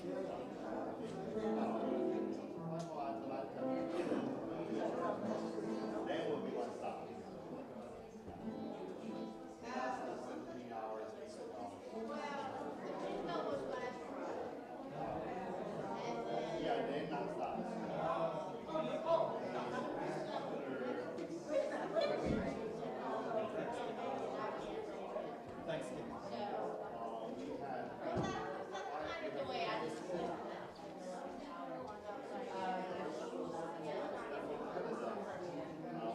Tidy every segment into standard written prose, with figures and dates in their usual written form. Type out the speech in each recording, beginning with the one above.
Then will be one stop. Yeah, then non-stop. Thanksgiving. We had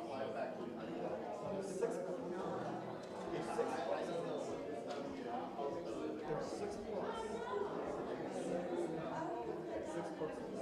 fly back to Six. There's 6 plus. 6 persons.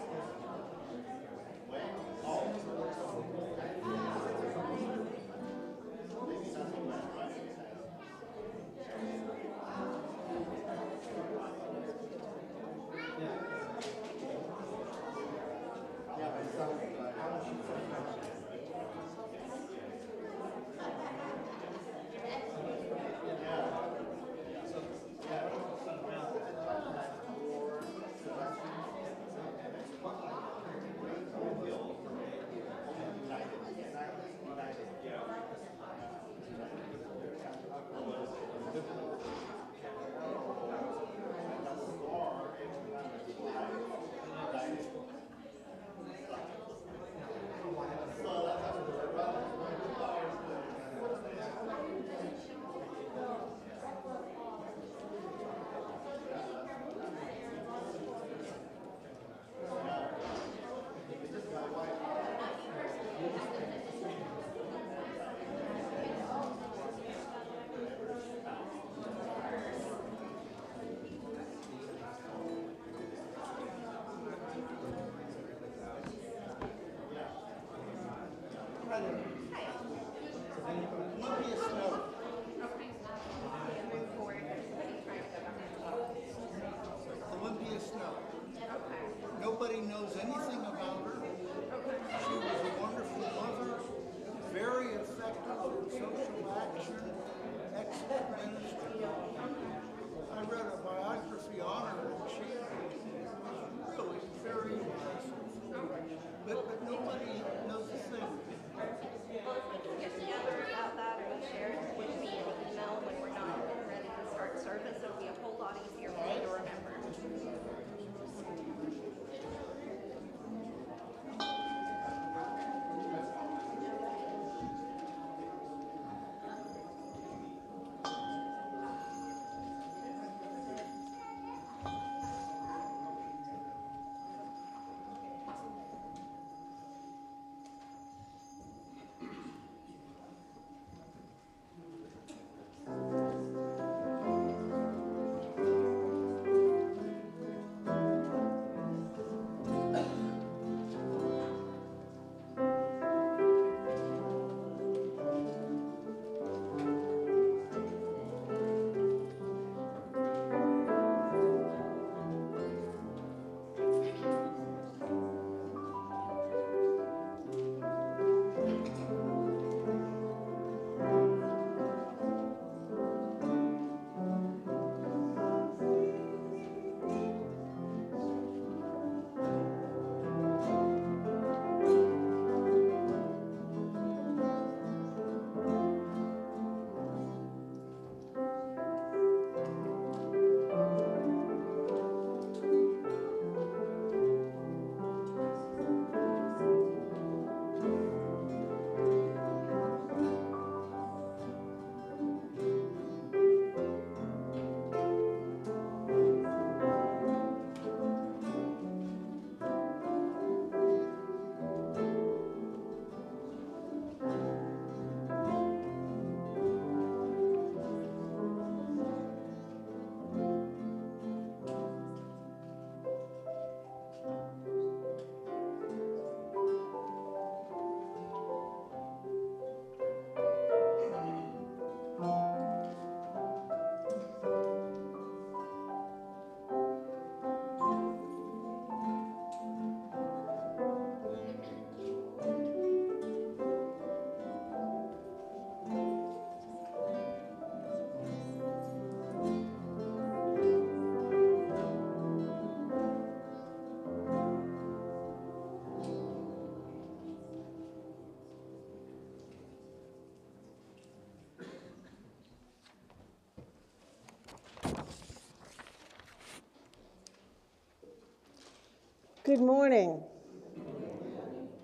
Good morning.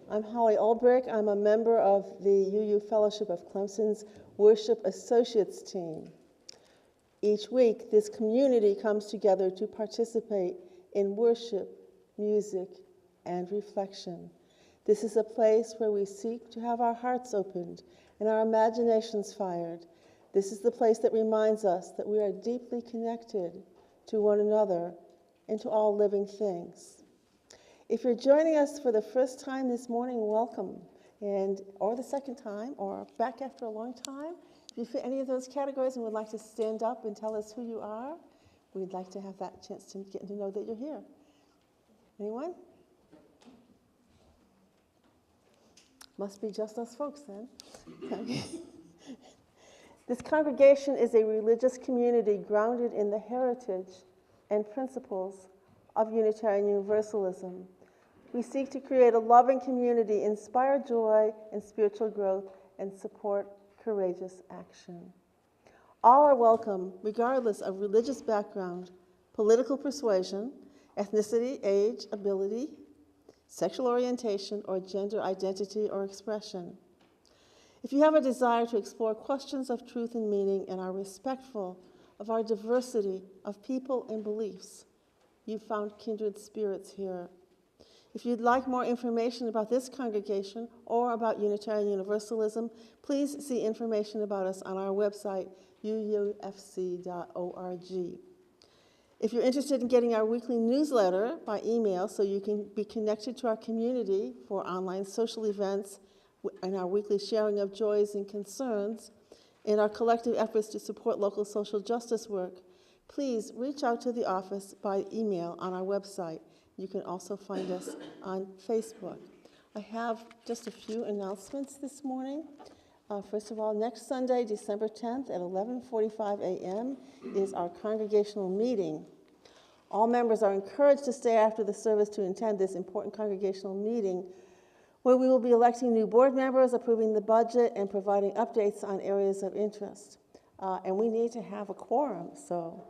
I'm Holly Ulbrich. I'm a member of the UU Fellowship of Clemson's Worship Associates team. Each week, this community comes together to participate in worship, music, and reflection. This is a place where we seek to have our hearts opened and our imaginations fired. This is the place that reminds us that we are deeply connected to one another and to all living things. If you're joining us for the first time this morning, welcome, or the second time, or back after a long time. If you fit any of those categories and would like to stand up and tell us who you are, we'd like to have that chance to get to know that you're here. Anyone? Must be just us folks then. This congregation is a religious community grounded in the heritage and principles of Unitarian Universalism. We seek to create a loving community, inspire joy and spiritual growth, and support courageous action. All are welcome, regardless of religious background, political persuasion, ethnicity, age, ability, sexual orientation, or gender identity or expression. If you have a desire to explore questions of truth and meaning and are respectful of our diversity of people and beliefs, you've found kindred spirits here. If you'd like more information about this congregation or about Unitarian Universalism, please see information about us on our website, UUFC.org. If you're interested in getting our weekly newsletter by email so you can be connected to our community for online social events and our weekly sharing of joys and concerns and our collective efforts to support local social justice work, please reach out to the office by email on our website. You can also find us on Facebook. I have just a few announcements this morning. First of all, next Sunday, December 10th at 11:45 a.m. is our congregational meeting. All members are encouraged to stay after the service to attend this important congregational meeting, where we will be electing new board members, approving the budget, and providing updates on areas of interest. And we need to have a quorum, so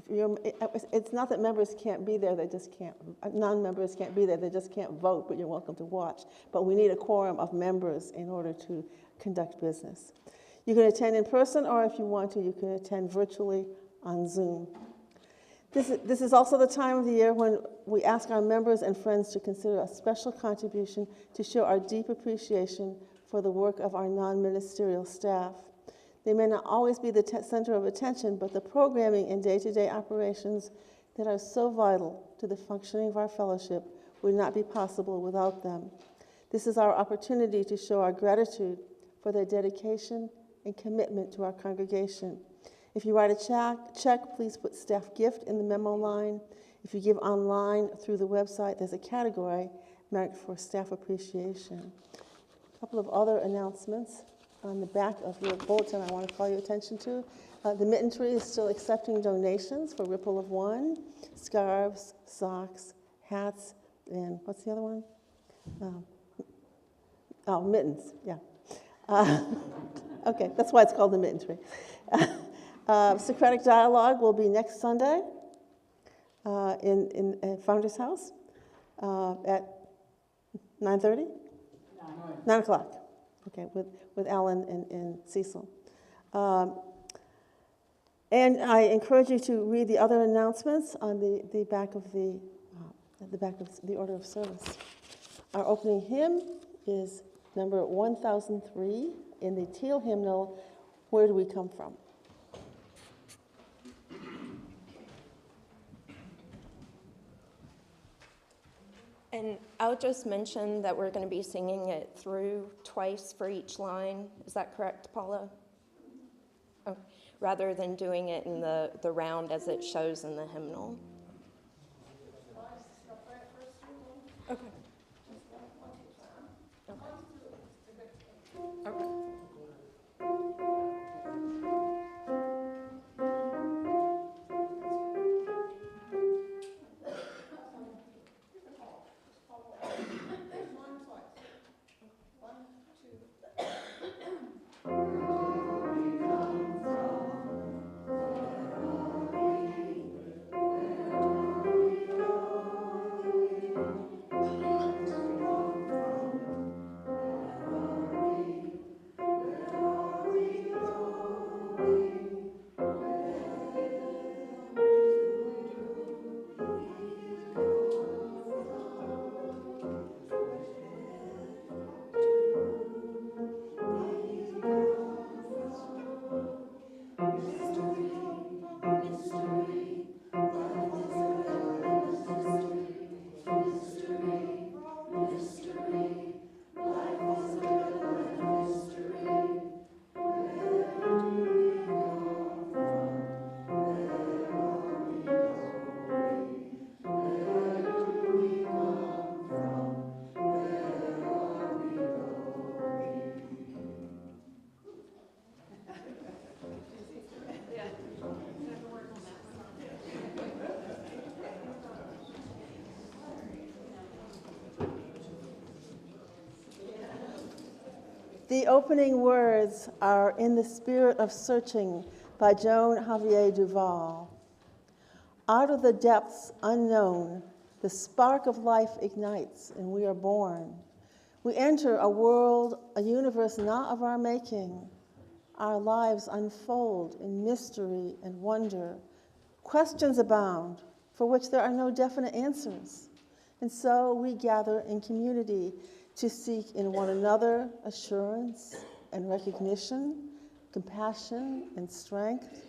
it's not that members can't be there, they just can't, non-members can't be there, they just can't vote, but you're welcome to watch. But we need a quorum of members in order to conduct business. You can attend in person, or if you want to, you can attend virtually on Zoom. This is also the time of the year when we ask our members and friends to consider a special contribution to show our deep appreciation for the work of our non-ministerial staff. They may not always be the center of attention, but the programming and day-to-day operations that are so vital to the functioning of our fellowship would not be possible without them. This is our opportunity to show our gratitude for their dedication and commitment to our congregation. If you write a check, please put staff gift in the memo line. If you give online through the website, there's a category marked for staff appreciation. A couple of other announcements. On the back of your bulletin, I want to call your attention to. The Mitten Tree is still accepting donations for Ripple of One, scarves, socks, hats, and what's the other one? Mittens, yeah. Okay, that's why it's called the Mitten Tree. Socratic Dialogue will be next Sunday in Founder's House at 9:30? 9 o'clock. Okay, with Alan and Cecil. And I encourage you to read the other announcements on the back of the order of service. Our opening hymn is number 1003 in the Teal hymnal, Where Do We Come From? And I'll just mention that we're going to be singing it through twice for each line. Is that correct, Paula? Oh, rather than doing it in the round as it shows in the hymnal. Okay. Okay. The opening words are In the Spirit of Searching by Joan Javier Duval. Out of the depths unknown, the spark of life ignites and we are born. We enter a world, a universe not of our making. Our lives unfold in mystery and wonder. Questions abound for which there are no definite answers. And so we gather in community to seek in one another assurance and recognition, compassion and strength.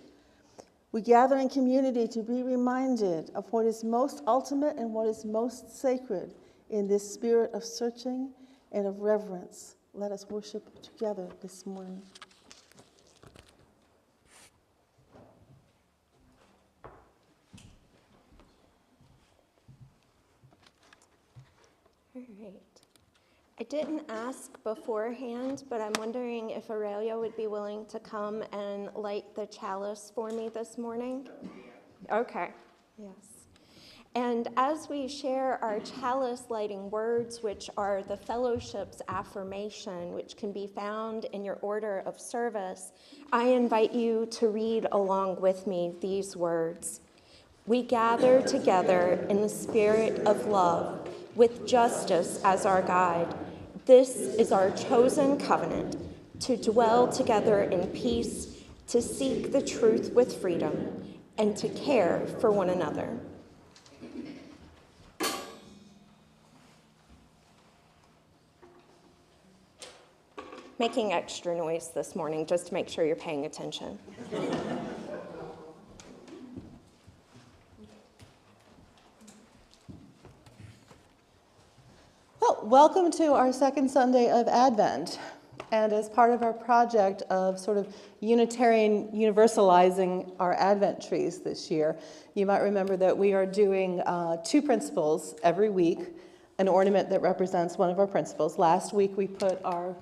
We gather in community to be reminded of what is most ultimate and what is most sacred in this spirit of searching and of reverence. Let us worship together this morning. All right. I didn't ask beforehand, but I'm wondering if Aurelia would be willing to come and light the chalice for me this morning. Okay, yes. And as we share our chalice lighting words, which are the fellowship's affirmation, which can be found in your order of service, I invite you to read along with me these words. We gather together in the spirit of love, with justice as our guide. This is our chosen covenant, to dwell together in peace, to seek the truth with freedom, and to care for one another. Making extra noise this morning just to make sure you're paying attention. Well, welcome to our second Sunday of Advent. And as part of our project of sort of Unitarian universalizing our Advent trees this year, you might remember that we are doing 2 principles every week, an ornament that represents one of our principles. Last week we put our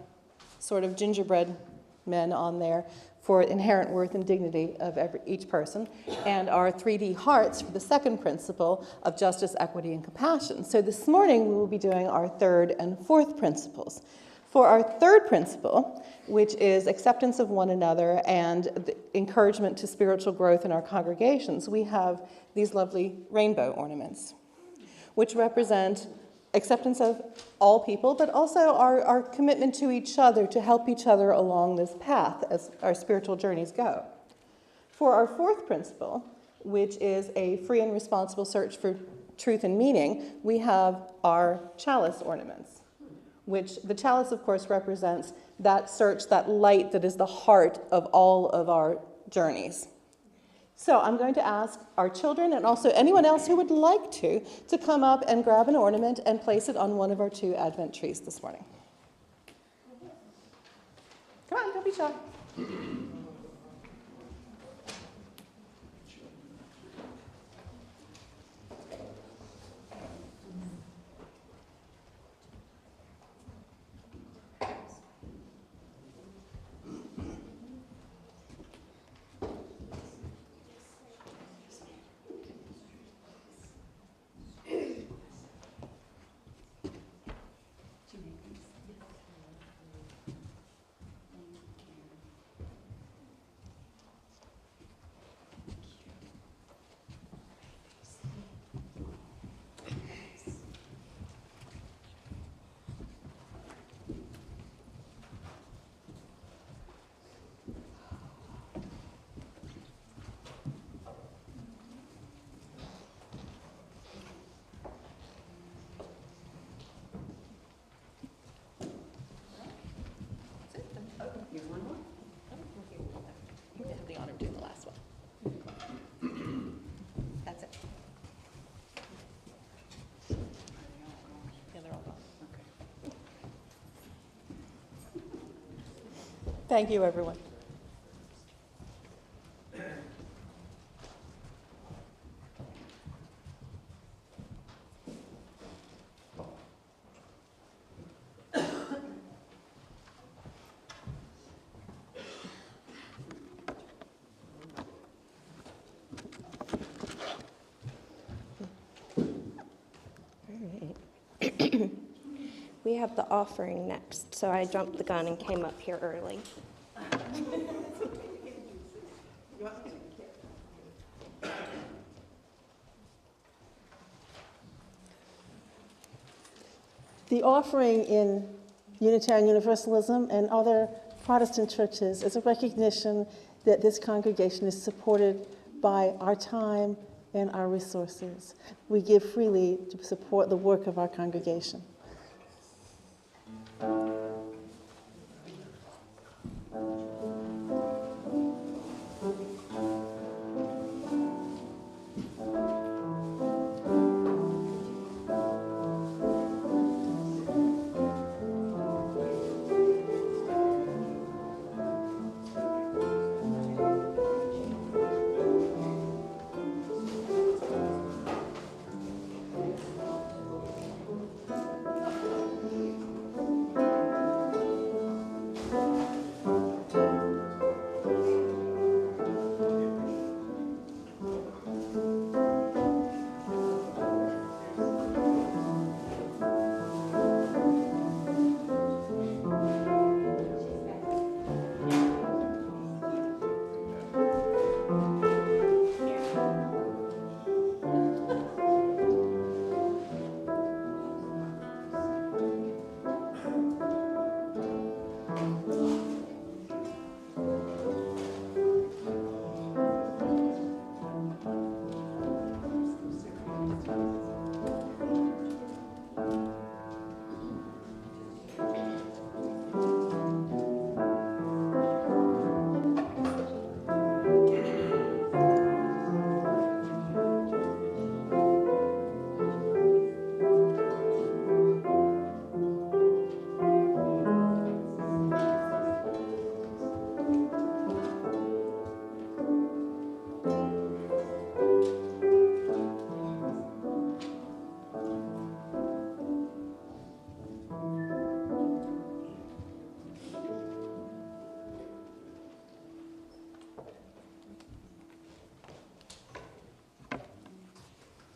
sort of gingerbread men on there for inherent worth and dignity of each person, and our 3D hearts for the second principle of justice, equity, and compassion. So this morning we will be doing our 3rd and 4th principles. For our 3rd principle, which is acceptance of one another and the encouragement to spiritual growth in our congregations, we have these lovely rainbow ornaments, which represent acceptance of all people, but also our commitment to each other to help each other along this path as our spiritual journeys go. For our 4th principle, which is a free and responsible search for truth and meaning, we have our chalice ornaments, which the chalice, of course, represents that search, that light that is the heart of all of our journeys. So I'm going to ask our children and also anyone else who would like to come up and grab an ornament and place it on one of our 2 Advent trees this morning. Come on, don't be shy. Thank you, everyone. We have the offering next, so I jumped the gun and came up here early. The offering in Unitarian Universalism and other Protestant churches is a recognition that this congregation is supported by our time and our resources. We give freely to support the work of our congregation.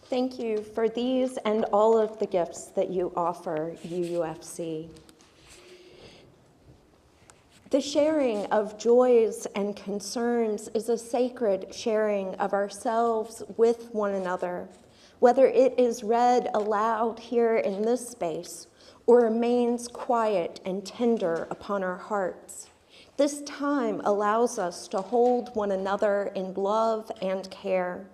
Thank you for these and all of the gifts that you offer UUFC. The sharing of joys and concerns is a sacred sharing of ourselves with one another, whether it is read aloud here in this space or remains quiet and tender upon our hearts. This time allows us to hold one another in love and care,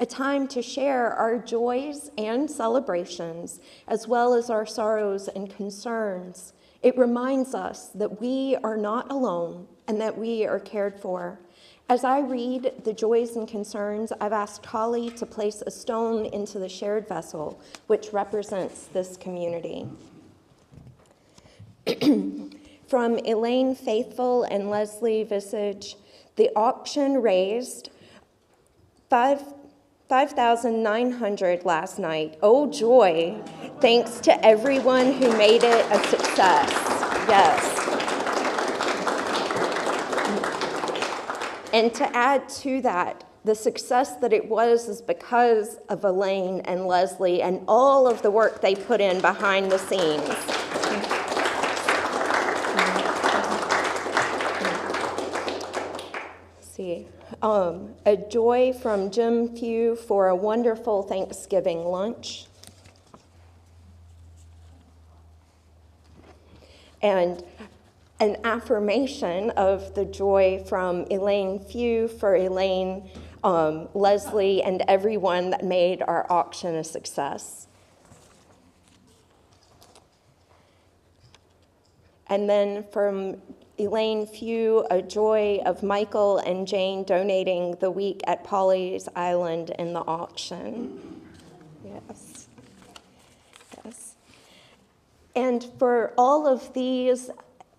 a time to share our joys and celebrations, as well as our sorrows and concerns. It reminds us that we are not alone and that we are cared for. As I read the joys and concerns, I've asked Holly to place a stone into the shared vessel, which represents this community. From Elaine Faithful and Leslie Visage, the auction raised $5,900 last night. Oh, joy. Thanks to everyone who made it a success. Yes. And to add to that, the success that it was is because of Elaine and Leslie and all of the work they put in behind the scenes. See. A joy from Jim Few for a wonderful Thanksgiving lunch. And an affirmation of the joy from Elaine Few for Elaine, Leslie, and everyone that made our auction a success. And then from Elaine Few, a joy of Michael and Jane donating the week at Polly's Island in the auction. Yes. Yes. And for all of these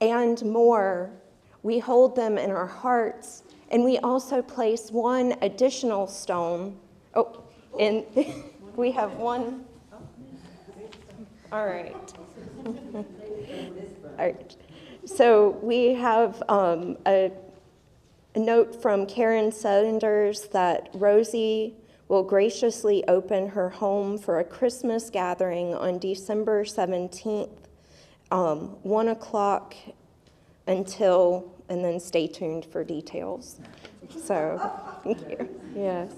and more, we hold them in our hearts, and we also place one additional stone. Oh, and we have one. All right. All right. So we have a note from Karen Sanders that Rosie will graciously open her home for a Christmas gathering on December 17th 1 o'clock until, and then stay tuned for details. So, thank you. Yes.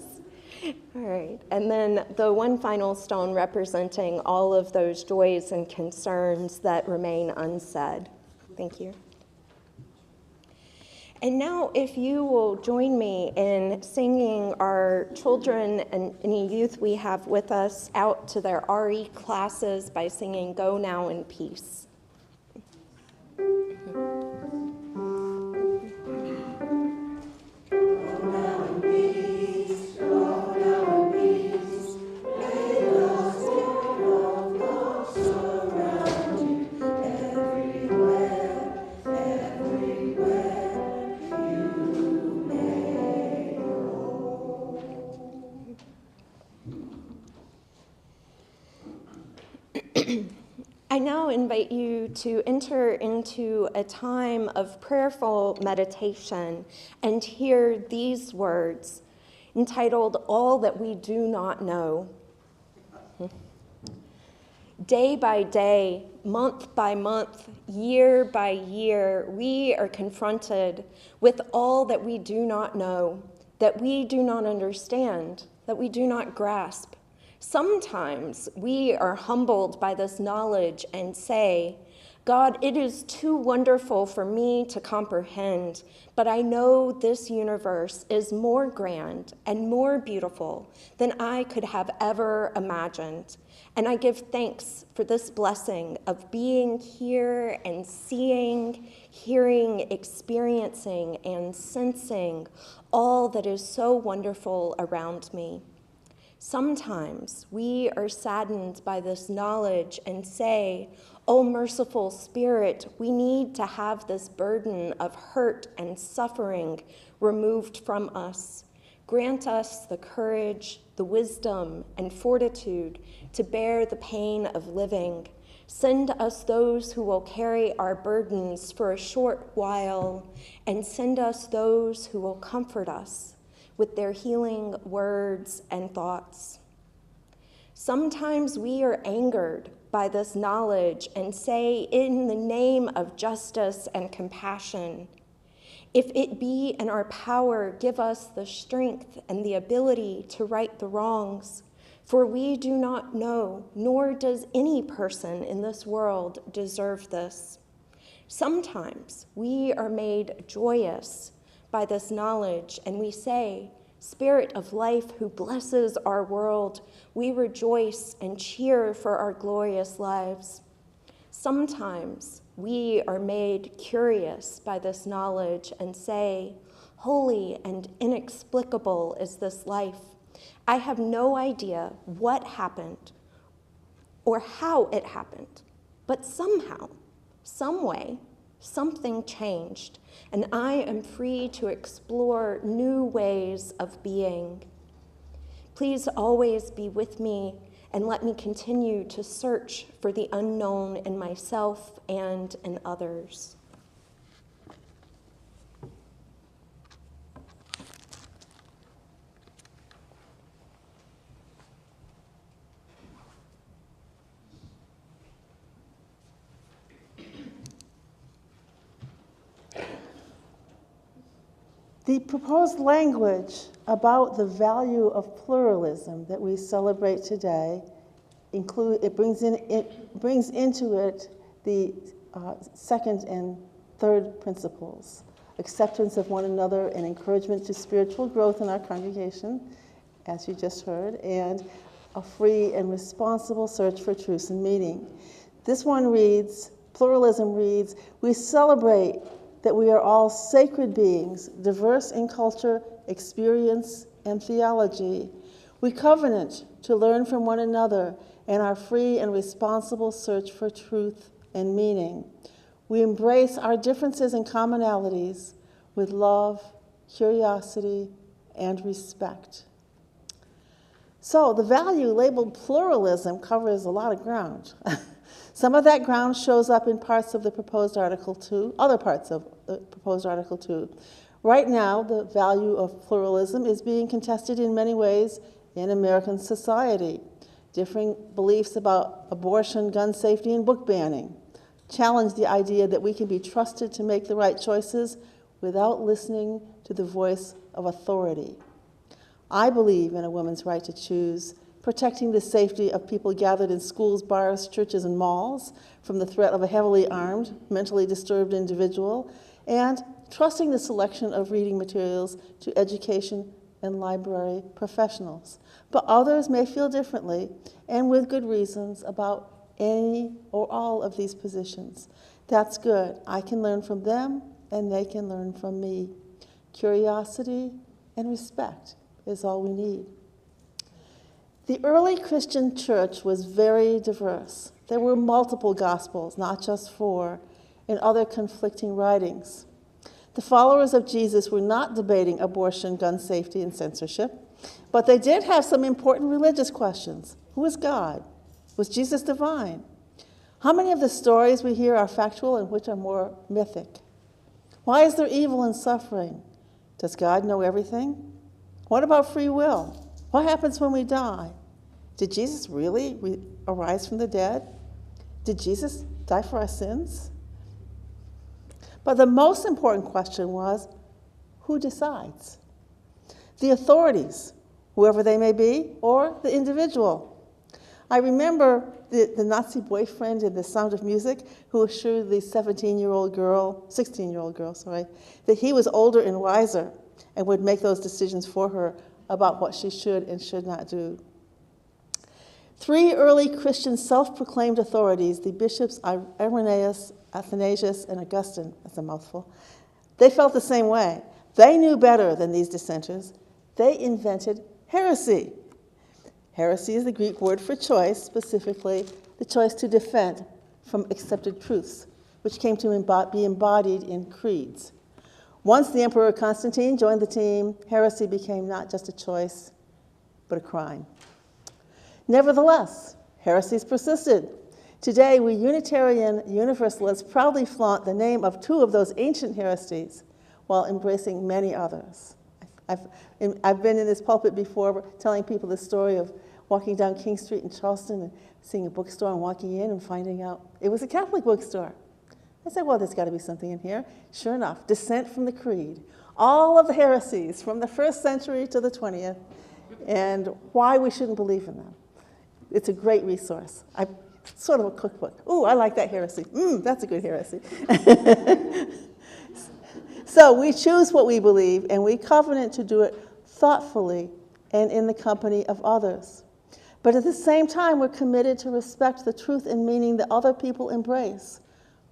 All right. And then the one final stone representing all of those joys and concerns that remain unsaid. Thank you. And now, if you will join me in singing our children and any youth we have with us out to their RE classes by singing Go Now in Peace. I now invite you to enter into a time of prayerful meditation and hear these words entitled, All That We Do Not Know. Day by day, month by month, year by year, we are confronted with all that we do not know, that we do not understand, that we do not grasp. Sometimes we are humbled by this knowledge and say, God, it is too wonderful for me to comprehend, but I know this universe is more grand and more beautiful than I could have ever imagined. And I give thanks for this blessing of being here and seeing, hearing, experiencing, and sensing all that is so wonderful around me. Sometimes we are saddened by this knowledge and say, Oh, merciful Spirit, we need to have this burden of hurt and suffering removed from us. Grant us the courage, the wisdom, and fortitude to bear the pain of living. Send us those who will carry our burdens for a short while, and send us those who will comfort us with their healing words and thoughts. Sometimes we are angered by this knowledge and say, in the name of justice and compassion, if it be in our power, give us the strength and the ability to right the wrongs, for we do not know, nor does any person in this world deserve this. Sometimes we are made joyous by this knowledge, and we say, Spirit of life who blesses our world, we rejoice and cheer for our glorious lives. Sometimes we are made curious by this knowledge and say, holy and inexplicable is this life. I have no idea what happened or how it happened, but somehow, some way, something changed, and I am free to explore new ways of being. Please always be with me and let me continue to search for the unknown in myself and in others. The proposed language about the value of pluralism that we celebrate today brings into it the second and third principles: acceptance of one another and encouragement to spiritual growth in our congregation, as you just heard, and a free and responsible search for truth and meaning. This one reads, pluralism reads, we celebrate that we are all sacred beings, diverse in culture, experience, and theology. We covenant to learn from one another in our free and responsible search for truth and meaning. We embrace our differences and commonalities with love, curiosity, and respect. So the value labeled pluralism covers a lot of ground. Some of that ground shows up in parts of the proposed Article 2, other parts of the proposed Article 2. Right now, the value of pluralism is being contested in many ways in American society. Differing beliefs about abortion, gun safety, and book banning. challenge the idea that we can be trusted to make the right choices without listening to the voice of authority. I believe in a woman's right to choose, protecting the safety of people gathered in schools, bars, churches, and malls from the threat of a heavily armed, mentally disturbed individual, and trusting the selection of reading materials to education and library professionals. But others may feel differently, and with good reasons, about any or all of these positions. That's good. I can learn from them, and they can learn from me. Curiosity and respect is all we need. The early Christian church was very diverse. There were multiple gospels, not just 4, and other conflicting writings. The followers of Jesus were not debating abortion, gun safety, and censorship, but they did have some important religious questions. Who is God? Was Jesus divine? How many of the stories we hear are factual and which are more mythic? Why is there evil and suffering? Does God know everything? What about free will? What happens when we die? Did Jesus really arise from the dead? Did Jesus die for our sins? But the most important question was, who decides? The authorities, whoever they may be, or the individual. I remember the Nazi boyfriend in The Sound of Music who assured the 16-year-old girl, that he was older and wiser and would make those decisions for her about what she should and should not do. 3 early Christian self-proclaimed authorities, the bishops Irenaeus, Athanasius, and Augustine, that's a mouthful, they felt the same way. They knew better than these dissenters. They invented heresy. Heresy is the Greek word for choice, specifically the choice to defend from accepted truths, which came to be embodied in creeds. Once the Emperor Constantine joined the team, heresy became not just a choice, but a crime. Nevertheless, heresies persisted. Today, we Unitarian Universalists proudly flaunt the name of 2 of those ancient heresies while embracing many others. I've been in this pulpit before telling people the story of walking down King Street in Charleston and seeing a bookstore and walking in and finding out it was a Catholic bookstore. I said, well, there's got to be something in here. Sure enough, Dissent from the Creed. All of the heresies from the 1st century to the 20th, and why we shouldn't believe in them. It's a great resource. Sort of a cookbook. Ooh, I like that heresy. That's a good heresy. So we choose what we believe, and we covenant to do it thoughtfully and in the company of others. But at the same time, we're committed to respect the truth and meaning that other people embrace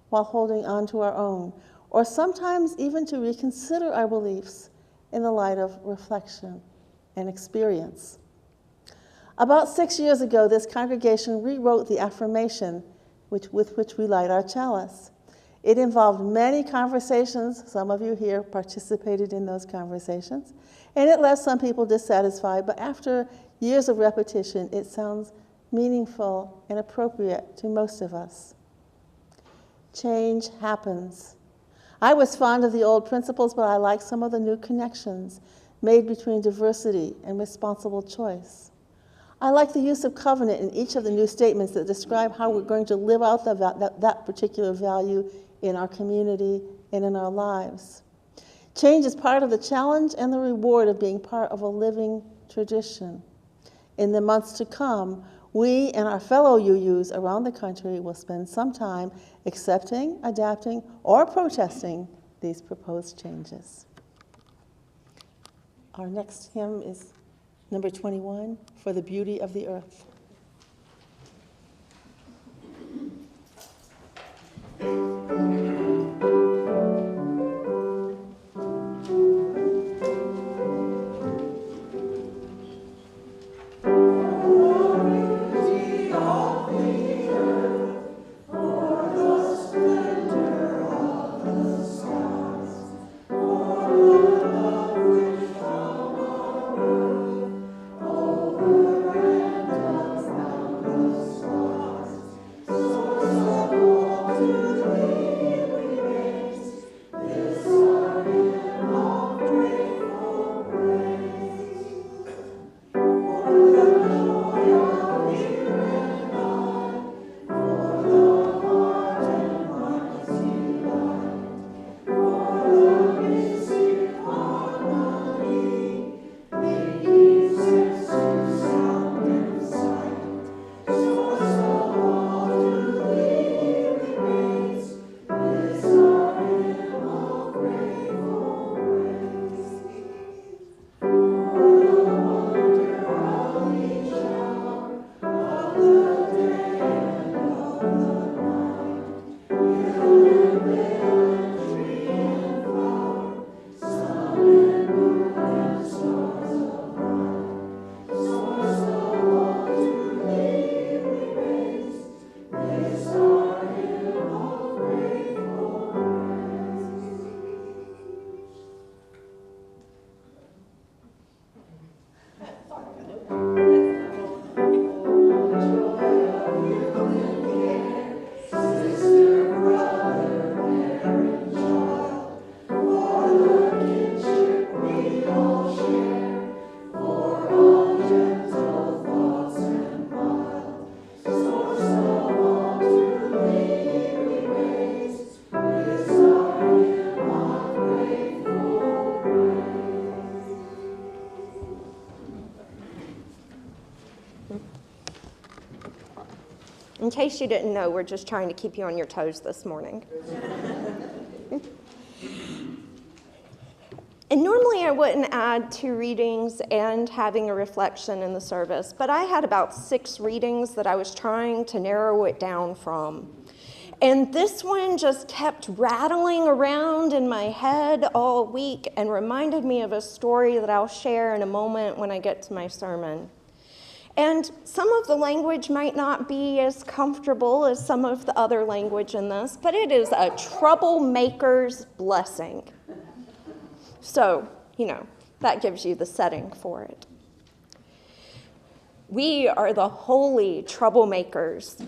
while holding on to our own, or sometimes even to reconsider our beliefs in the light of reflection and experience. About 6 years ago, this congregation rewrote the affirmation with which we light our chalice. It involved many conversations. Some of you here participated in those conversations. And it left some people dissatisfied, but after years of repetition, it sounds meaningful and appropriate to most of us. Change happens. I was fond of the old principles, but I like some of the new connections made between diversity and responsible choice. I like the use of covenant in each of the new statements that describe how we're going to live out that particular value in our community and in our lives. Change is part of the challenge and the reward of being part of a living tradition. In the months to come, we and our fellow UUs around the country will spend some time accepting, adapting, or protesting these proposed changes. Our next hymn is number 21, For the Beauty of the Earth. In case you didn't know, we're just trying to keep you on your toes this morning. And normally I wouldn't add 2 readings and having a reflection in the service, but I had about 6 readings that I was trying to narrow it down from. And this one just kept rattling around in my head all week and reminded me of a story that I'll share in a moment when I get to my sermon. And some of the language might not be as comfortable as some of the other language in this, but it is a troublemaker's blessing. So, that gives you the setting for it. We are the holy troublemakers,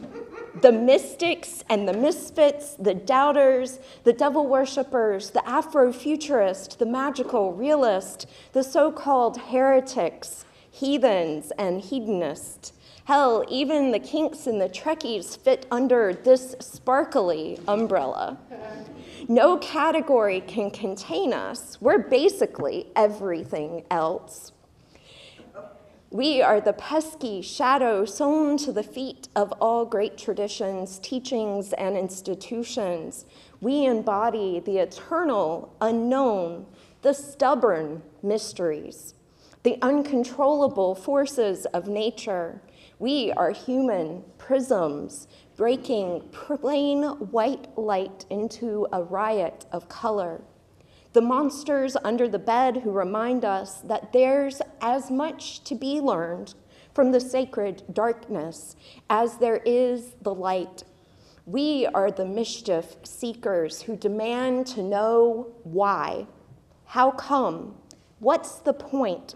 the mystics and the misfits, the doubters, the devil worshippers, the Afrofuturist, the magical realist, the so-called heretics, heathens, and hedonists. Hell, even the kinks and the Trekkies fit under this sparkly umbrella. No category can contain us. We're basically everything else. We are the pesky shadow sewn to the feet of all great traditions, teachings, and institutions. We embody the eternal, unknown, the stubborn mysteries, the uncontrollable forces of nature. We are human prisms, breaking plain white light into a riot of color. The monsters under the bed who remind us that there's as much to be learned from the sacred darkness as there is the light. We are the mischief seekers who demand to know why. How come? What's the point?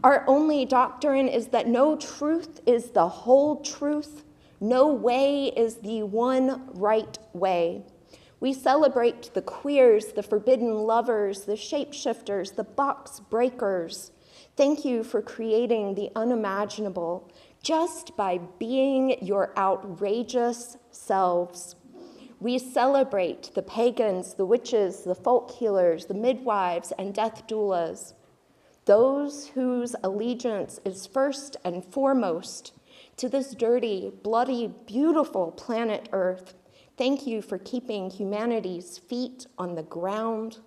Our only doctrine is that no truth is the whole truth. No way is the one right way. We celebrate the queers, the forbidden lovers, the shapeshifters, the box breakers. Thank you for creating the unimaginable just by being your outrageous selves. We celebrate the pagans, the witches, the folk healers, the midwives, and death doulas, those whose allegiance is first and foremost to this dirty, bloody, beautiful planet Earth. Thank you for keeping humanity's feet on the ground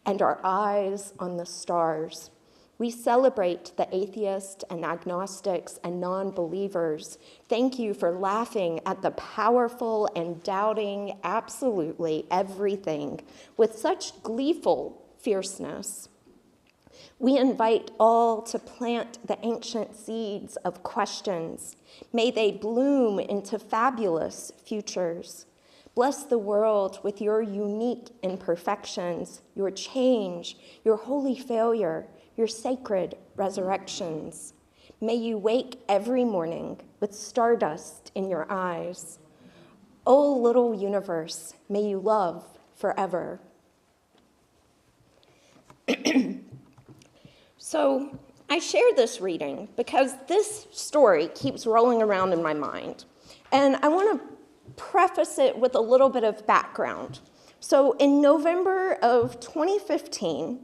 and our eyes on the stars. We celebrate the atheists and agnostics and non-believers. Thank you for laughing at the powerful and doubting absolutely everything with such gleeful fierceness. We invite all to plant the ancient seeds of questions. May they bloom into fabulous futures. Bless the world with your unique imperfections, your change, your holy failure, your sacred resurrections. May you wake every morning with stardust in your eyes. Oh, little universe, may you love forever. So I share this reading because this story keeps rolling around in my mind. And I want to preface it with a little bit of background. So in November of 2015,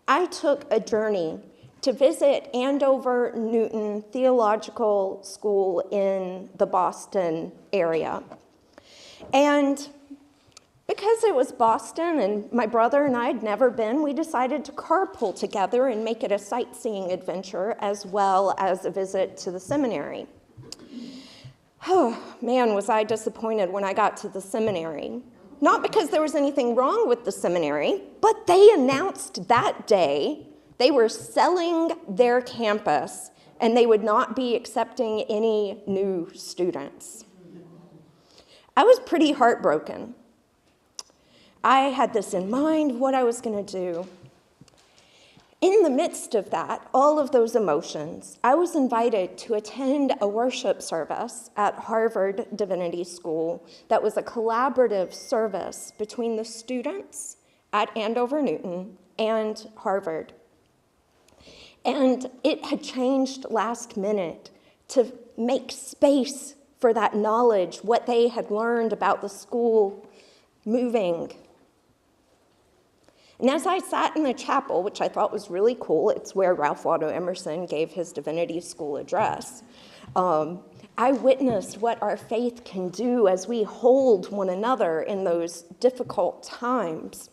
I took a journey to visit Andover Newton Theological School in the Boston area. And because it was Boston and my brother and I had never been, we decided to carpool together and make it a sightseeing adventure as well as a visit to the seminary. Oh, man, was I disappointed when I got to the seminary. Not because there was anything wrong with the seminary, but they announced that day they were selling their campus and they would not be accepting any new students. I was pretty heartbroken. I had this in mind, what I was going to do. In the midst of that, all of those emotions, I was invited to attend a worship service at Harvard Divinity School that was a collaborative service between the students at Andover Newton and Harvard. And it had changed last minute to make space for that knowledge, what they had learned about the school moving. And as I sat in the chapel, which I thought was really cool, it's where Ralph Waldo Emerson gave his divinity school address, I witnessed what our faith can do as we hold one another in those difficult times.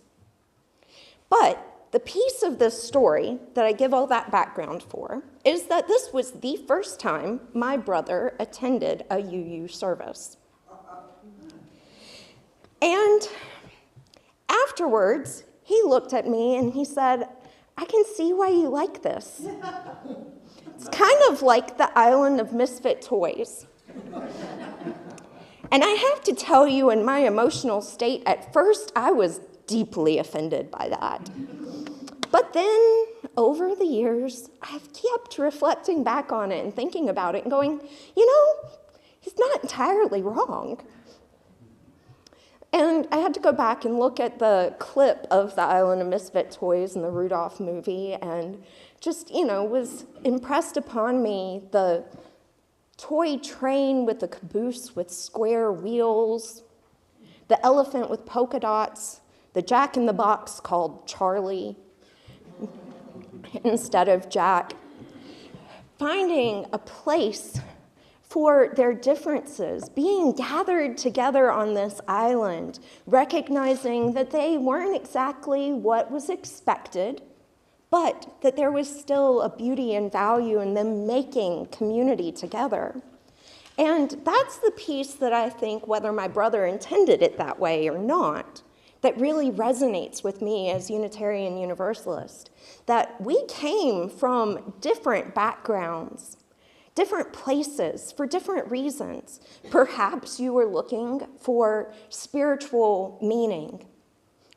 But the piece of this story that I give all that background for is that this was the first time my brother attended a UU service. And afterwards, he looked at me and he said, "I can see why you like this. It's kind of like the island of misfit toys." And I have to tell you, in my emotional state, at first I was deeply offended by that. But then, over the years, I've kept reflecting back on it and thinking about it and going, he's not entirely wrong. And I had to go back and look at the clip of the Island of Misfit Toys in the Rudolph movie and just, was impressed upon me the toy train with the caboose with square wheels, the elephant with polka dots, the Jack-in-the-Box called Charlie instead of Jack. Finding a place for their differences, being gathered together on this island, recognizing that they weren't exactly what was expected, but that there was still a beauty and value in them making community together. And that's the piece that I think, whether my brother intended it that way or not, that really resonates with me as Unitarian Universalist, that we came from different backgrounds, different places for different reasons. Perhaps you were looking for spiritual meaning.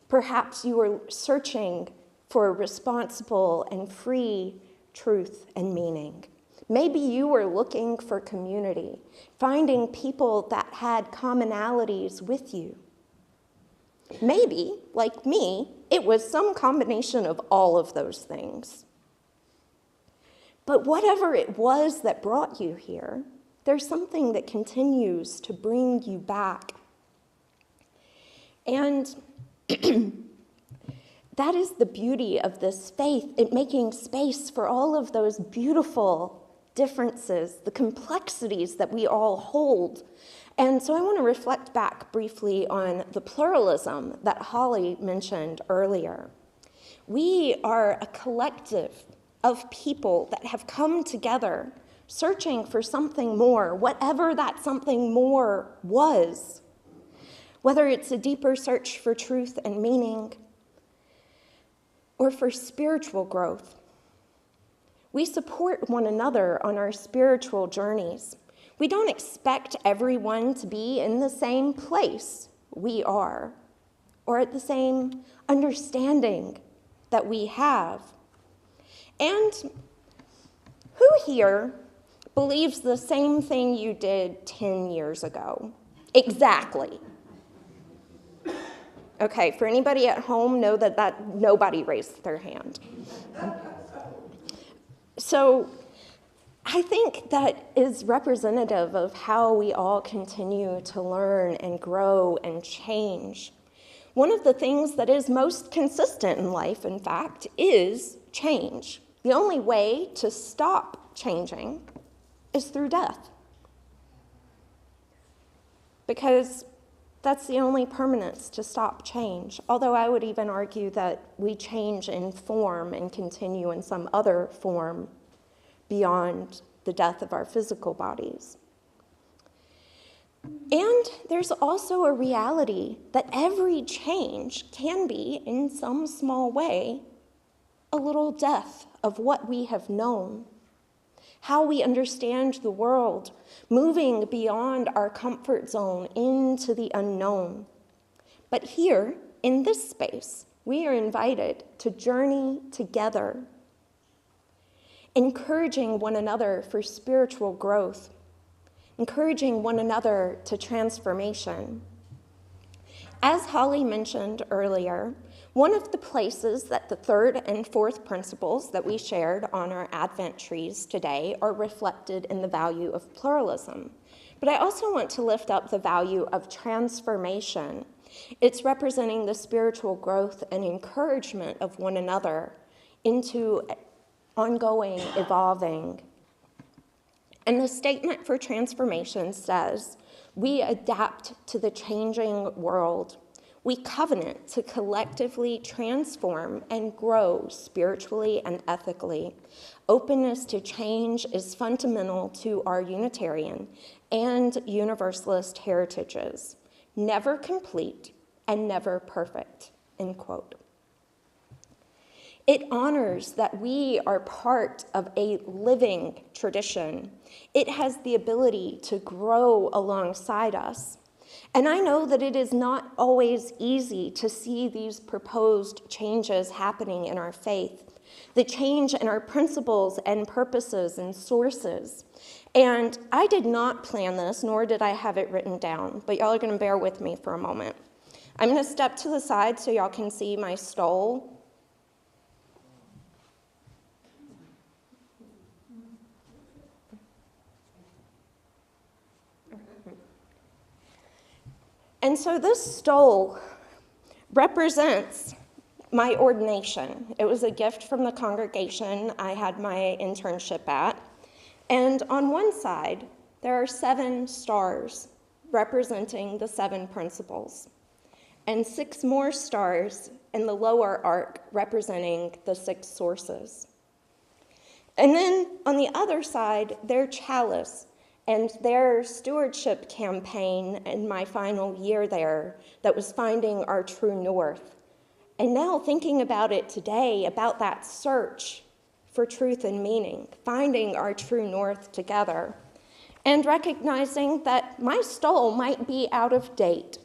Perhaps you were searching for responsible and free truth and meaning. Maybe you were looking for community, finding people that had commonalities with you. Maybe, like me, it was some combination of all of those things. But whatever it was that brought you here, there's something that continues to bring you back. And that is the beauty of this faith, it making space for all of those beautiful differences, the complexities that we all hold. And so I want to reflect back briefly on the pluralism that Holly mentioned earlier. We are a collective of people that have come together searching for something more, whatever that something more was, whether it's a deeper search for truth and meaning or for spiritual growth. We support one another on our spiritual journeys. We don't expect everyone to be in the same place we are, or at the same understanding that we have. And who here believes the same thing you did 10 years ago? Exactly. Okay, for anybody at home, know that nobody raised their hand. So I think that is representative of how we all continue to learn and grow and change. One of the things that is most consistent in life, in fact, is change. The only way to stop changing is through death. Because that's the only permanence to stop change. Although I would even argue that we change in form and continue in some other form beyond the death of our physical bodies. And there's also a reality that every change can be, in some small way, a little death of what we have known, how we understand the world, moving beyond our comfort zone into the unknown. But here, in this space, we are invited to journey together, encouraging one another for spiritual growth, encouraging one another to transformation. As Holly mentioned earlier, one of the places that the third and fourth principles that we shared on our Advent trees today are reflected in the value of pluralism. But I also want to lift up the value of transformation. It's representing the spiritual growth and encouragement of one another into ongoing, evolving And the statement for transformation says, we adapt to the changing world. We covenant to collectively transform and grow spiritually and ethically. Openness to change is fundamental to our Unitarian and Universalist heritages. Never complete and never perfect, end quote. It honors that we are part of a living tradition. It has the ability to grow alongside us. And I know that it is not always easy to see these proposed changes happening in our faith, the change in our principles and purposes and sources. And I did not plan this, nor did I have it written down, but y'all are going to bear with me for a moment. I'm going to step to the side so y'all can see my stole. And so this stole represents my ordination. It was a gift from the congregation I had my internship at. And on one side, there are 7 stars representing the 7 principles, and 6 more stars in the lower arc representing the 6 sources. And then on the other side, their chalice and their stewardship campaign in my final year there that was finding our true north. And now thinking about it today, about that search for truth and meaning, finding our true north together, and recognizing that my stole might be out of date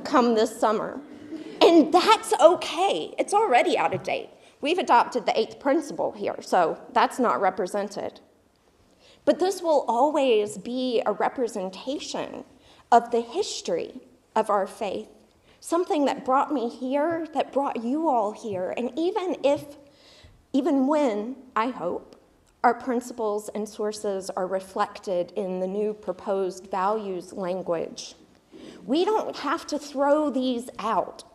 come this summer. And that's okay. It's already out of date. We've adopted the 8th principle here, so that's not represented. But this will always be a representation of the history of our faith, something that brought me here, that brought you all here. And even when, I hope, our principles and sources are reflected in the new proposed values language, we don't have to throw these out.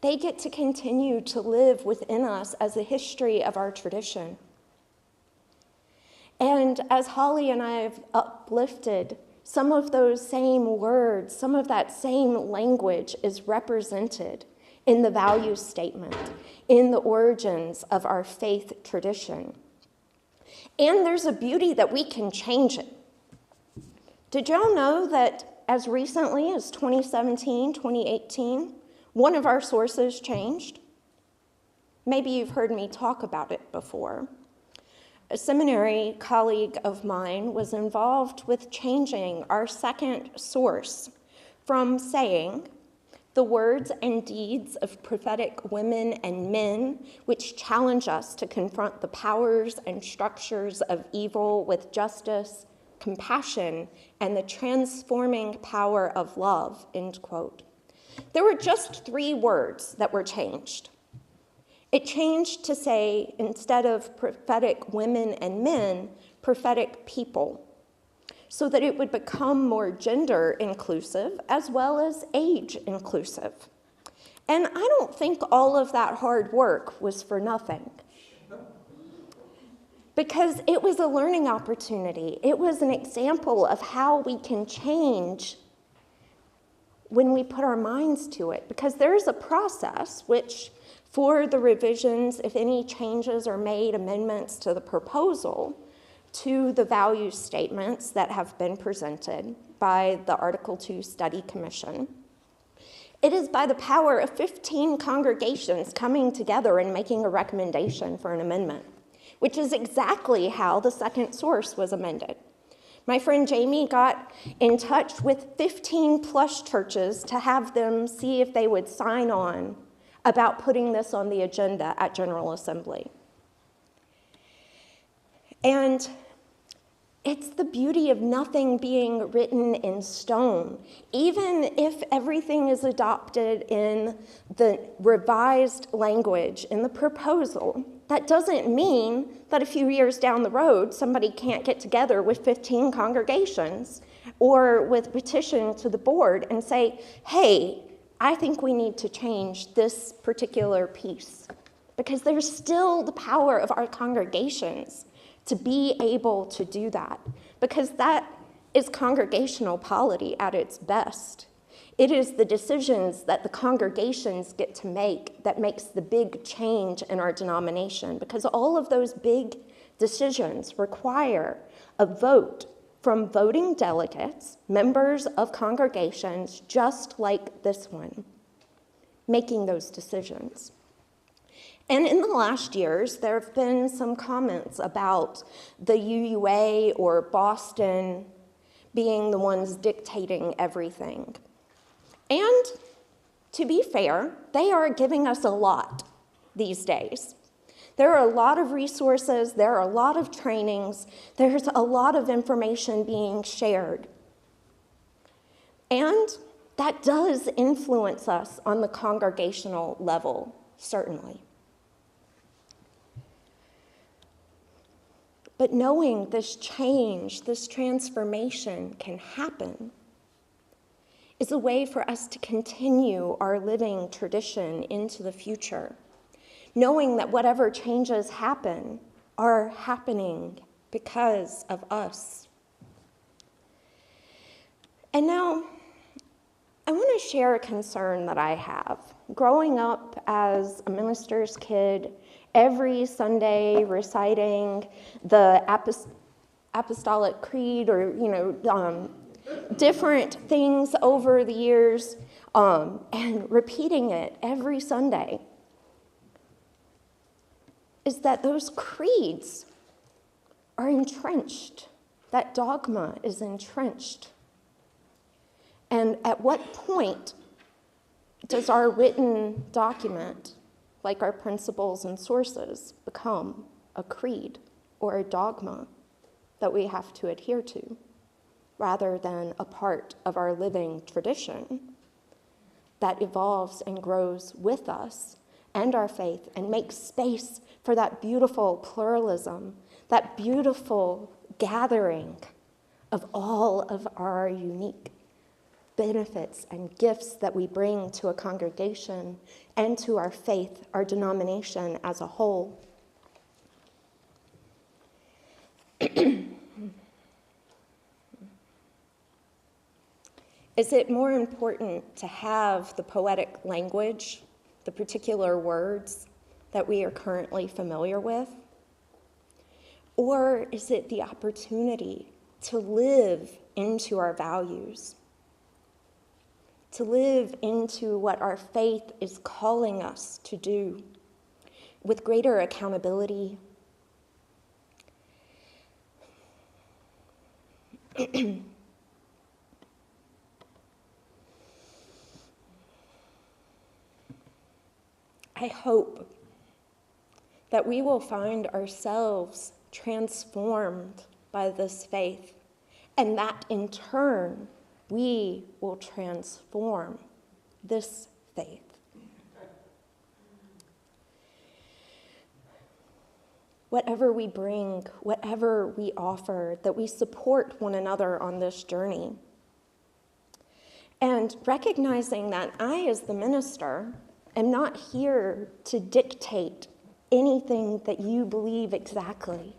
They get to continue to live within us as a history of our tradition. And as Holly and I have uplifted, some of those same words, some of that same language is represented in the value statement, in the origins of our faith tradition. And there's a beauty that we can change it. Did y'all know that as recently as 2017, 2018, one of our sources changed? Maybe you've heard me talk about it before. A seminary colleague of mine was involved with changing our second source from saying, the words and deeds of prophetic women and men, which challenge us to confront the powers and structures of evil with justice, compassion, and the transforming power of love, end quote. There were just 3 words that were changed. It changed to say, instead of prophetic women and men, prophetic people, so that it would become more gender inclusive as well as age inclusive. And I don't think all of that hard work was for nothing, because it was a learning opportunity. It was an example of how we can change when we put our minds to it, because there is a process which, for the revisions, if any changes are made, amendments to the proposal, to the value statements that have been presented by the Article 2 Study Commission, it is by the power of 15 congregations coming together and making a recommendation for an amendment, which is exactly how the second source was amended. My friend Jamie got in touch with 15 plus churches to have them see if they would sign on about putting this on the agenda at General Assembly. And it's the beauty of nothing being written in stone. Even if everything is adopted in the revised language in the proposal, that doesn't mean that a few years down the road, somebody can't get together with 15 congregations or with a petition to the board and say, hey, I think we need to change this particular piece. Because there's still the power of our congregations to be able to do that, because that is congregational polity at its best. It is the decisions that the congregations get to make that makes the big change in our denomination, because all of those big decisions require a vote from voting delegates, members of congregations just like this one, making those decisions. And in the last years, there have been some comments about the UUA or Boston being the ones dictating everything. And to be fair, they are giving us a lot these days. There are a lot of resources, there are a lot of trainings, there's a lot of information being shared. And that does influence us on the congregational level, certainly. But knowing this change, this transformation can happen is a way for us to continue our living tradition into the future, knowing that whatever changes happen are happening because of us. And now, I want to share a concern that I have. Growing up as a minister's kid, every Sunday reciting the Apostolic Creed or, different things over the years and repeating it every Sunday, is that those creeds are entrenched. That dogma is entrenched. And at what point does our written document, like our principles and sources, become a creed or a dogma that we have to adhere to, rather than a part of our living tradition that evolves and grows with us and our faith and makes space for that beautiful pluralism, that beautiful gathering of all of our unique benefits and gifts that we bring to a congregation and to our faith, our denomination as a whole. Is it more important to have the poetic language, the particular words that we are currently familiar with? Or is it the opportunity to live into our values, to live into what our faith is calling us to do with greater accountability? I hope that we will find ourselves transformed by this faith, and that in turn, we will transform this faith. Whatever we bring, whatever we offer, that we support one another on this journey. And recognizing that I, as the minister, am not here to dictate anything that you believe exactly,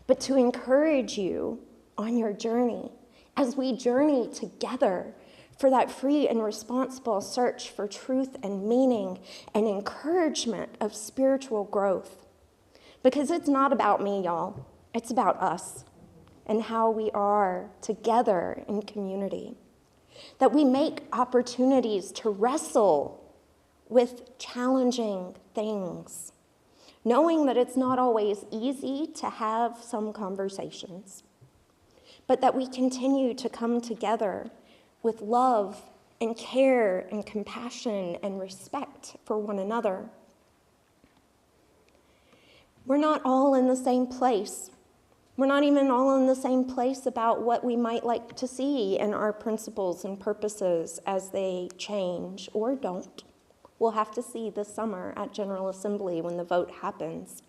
but to encourage you on your journey as we journey together for that free and responsible search for truth and meaning and encouragement of spiritual growth. Because it's not about me, y'all. It's about us and how we are together in community. That we make opportunities to wrestle with challenging things, knowing that it's not always easy to have some conversations, but that we continue to come together with love and care and compassion and respect for one another. We're not all in the same place. We're not even all in the same place about what we might like to see in our principles and purposes as they change or don't. We'll have to see this summer at General Assembly when the vote happens.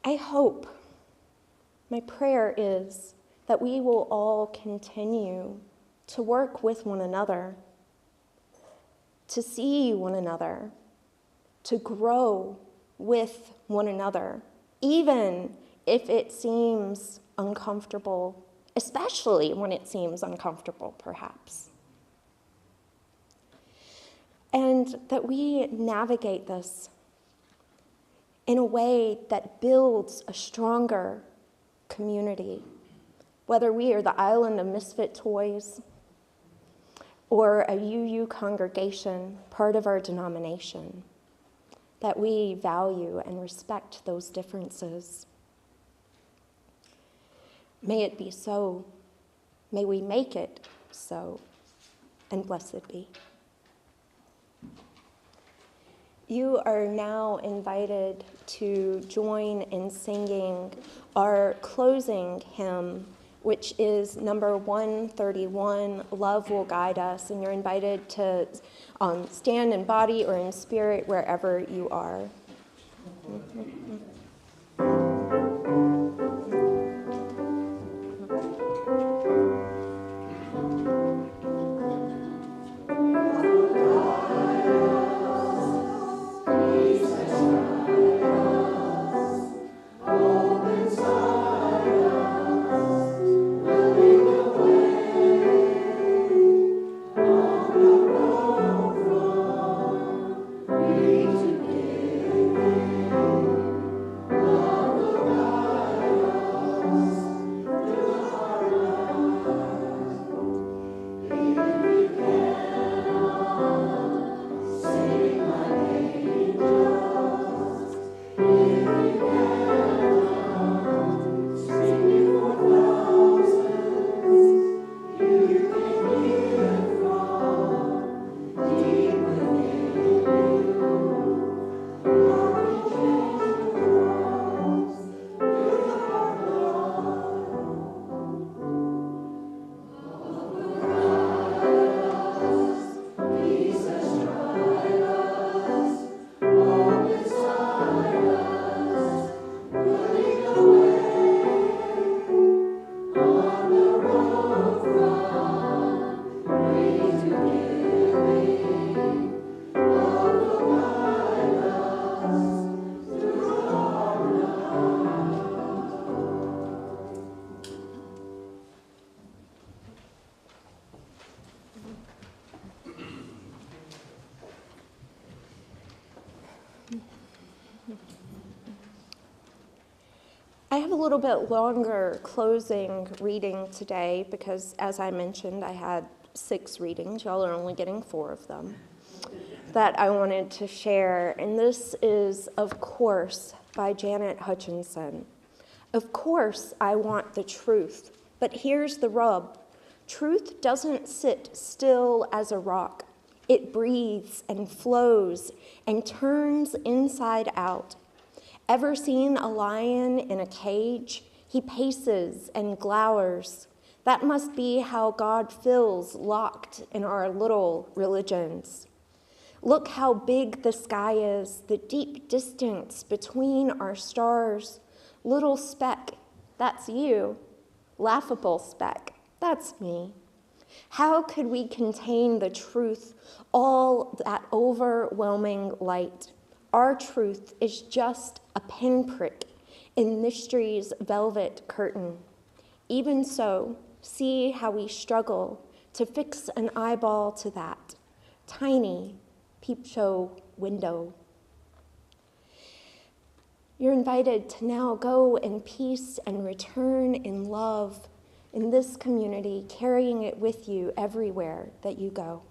I hope, my prayer is that we will all continue to work with one another to see one another, to grow with one another, even if it seems uncomfortable, especially when it seems uncomfortable, perhaps. And that we navigate this in a way that builds a stronger community, whether we are the island of misfit toys or a UU congregation, part of our denomination, that we value and respect those differences. May it be so. May we make it so, and blessed be. You are now invited to join in singing our closing hymn, which is number 131, Love Will Guide Us, and you're invited to stand in body or in spirit wherever you are. I have a little bit longer closing reading today because, as I mentioned, I had 6 readings. Y'all are only getting 4 of them that I wanted to share. And this is, of course, by Janet Hutchinson. Of course, I want the truth, but here's the rub. Truth doesn't sit still as a rock. It breathes and flows and turns inside out. Ever seen a lion in a cage? He paces and glowers. That must be how God feels locked in our little religions. Look how big the sky is, the deep distance between our stars. Little speck, that's you. Laughable speck, that's me. How could we contain the truth, all that overwhelming light? Our truth is just a pinprick in mystery's velvet curtain. Even so, see how we struggle to fix an eyeball to that tiny peep show window. You're invited to now go in peace and return in love in this community, carrying it with you everywhere that you go.